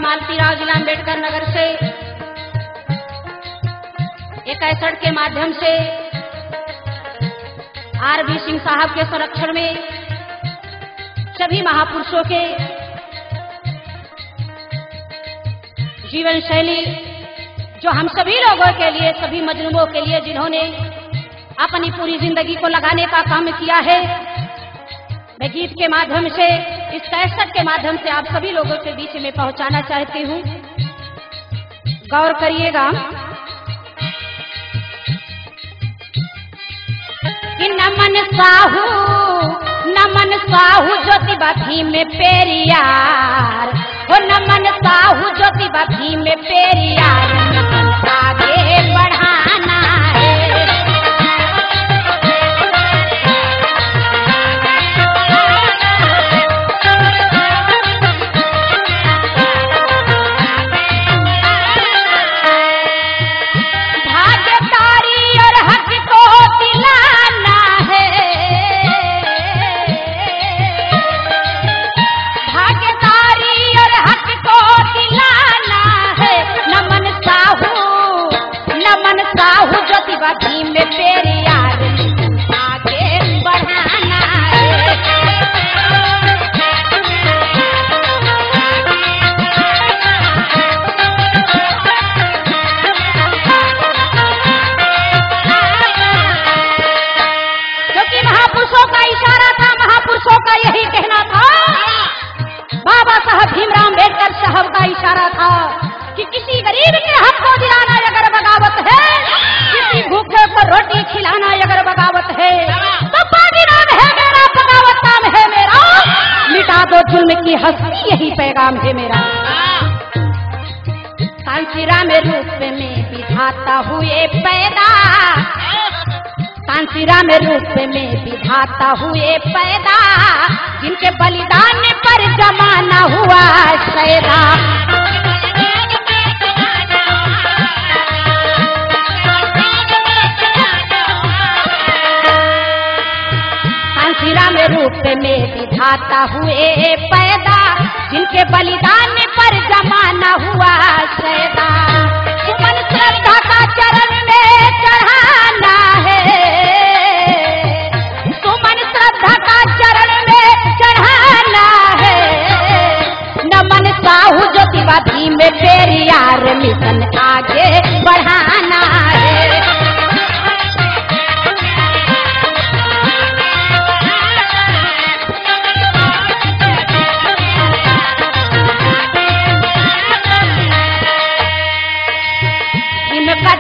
मालतीराव जिला अम्बेडकर नगर से एक कैसेट के माध्यम से आर.बी. सिंह साहब के संरक्षण में सभी महापुरुषों के जीवन शैली जो हम सभी लोगों के लिए, सभी मजलूमों के लिए जिन्होंने अपनी पूरी जिंदगी को लगाने का काम किया है, मैं गीत के माध्यम से, इस कैसेट के माध्यम से आप सभी लोगों के बीच में पहुंचाना चाहती हूं। गौर करिएगा कि नमन साहू ज्योतिबा भीम में पेरियार, हो नमन साहू ज्योतिबा भीम में पेरियार, आगे बढ़ाना है। भाग्यदारी और हक को दिलाना है, भाग्यदारी और हक को दिलाना है। नमन साहू ज्योतिबा भीम में पेरियार, आगे बढ़ाना है। क्योंकि महापुरुषों का इशारा था, महापुरुषों का यही कहना था, बाबा साहब भीमराव अम्बेडकर साहब का इशारा था कि किसी गरीब के हक को दिलाना अगर बगावत है, किसी भूखे को रोटी खिलाना अगर बगावत है, तो बागी नाम है मेरा, बगावत नाम है मेरा, मिटा दो जुल्म की हस्ती, यही पैगाम है मेरा। कांसीराम रूप में विधाता हुए पैदा, कांसीराम रूप में विधाता हुए पैदा, जिनके बलिदान पर जमाना हुआ शैदा। कांसीराम रूप में विधाता हुए पैदा, जिनके बलिदान पर जमाना हुआ शैदा। सुमन श्रद्धा का चरण में चढ़ाना है, सुमन श्रद्धा का चरण में चढ़ाना है। नमन साहू ज्योतिबा भीम में पेरियार, मिशन आगे बढ़ाना है।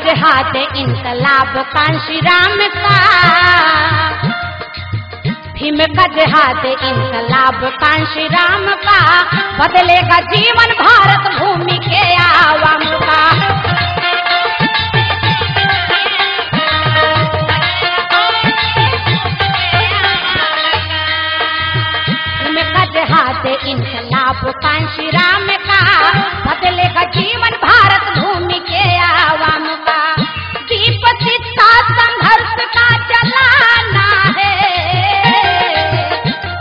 जिहाद इनकलाब कांशीराम का, भीम का जिहाद इनकलाब कांशीराम का, बदलेगा जीवन भारत भूमि के आवाम का। भीम का जिहाद इनकलाब कांशीराम का, बदलेगा जीवन भारत भूमि के आवाम का। दीप शिक्षा संघर्ष का जलाना है,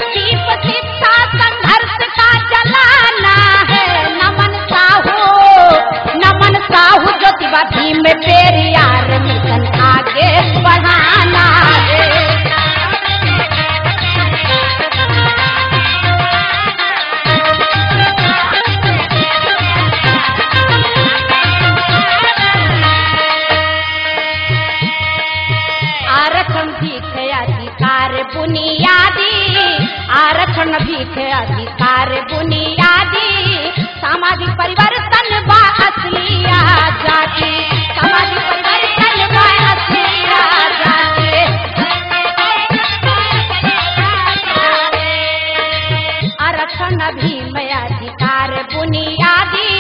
दीप शिक्षा संघर्ष का जलाना है। नमन साहू ज्योतिबा भीम में पेरियार, मिशन आगे बढ़ाना है। आरक्षण भीख अधिकार बुनियादी, सामाजिक परिवर्तन बा असली आजादी, सामाजिक परिवर्तन बा असली आजादी। आरक्षण भीम अधिकार बुनियादी,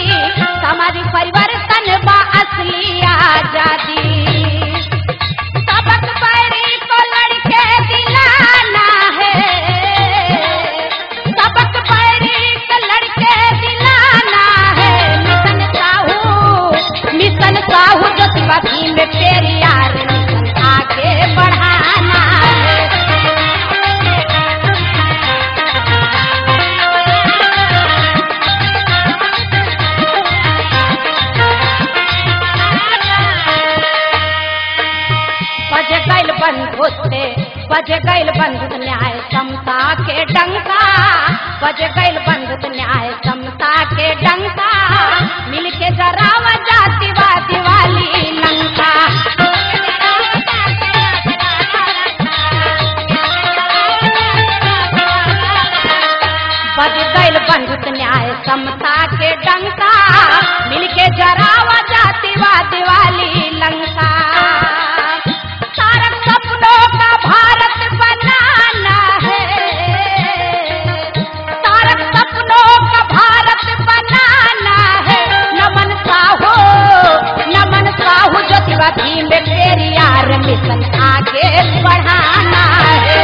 सामाजिक परिवर्तन बा असली आजादी। सबक पैरी को लड़के दिलाना है, सबक पैरी को लड़के दिलाना है। मिशन साहू ज्योतिबा भीम होते बज गईल बंधुत न्याय समता के डंका, बज गईल बंधुत न्याय समता के डंका, मिलके जरावा जातिवादी वाली लंका। बज गईल बंधुत न्याय समता के डंका, मिलके जरावा जातिवादी वाली लंका। सारा सपनों का भारत बनाना है, सारा सपनों का भारत बनाना है। नमन साहू ज्योतिबा भीम पेरियार मिशन आगे बढ़ाना है।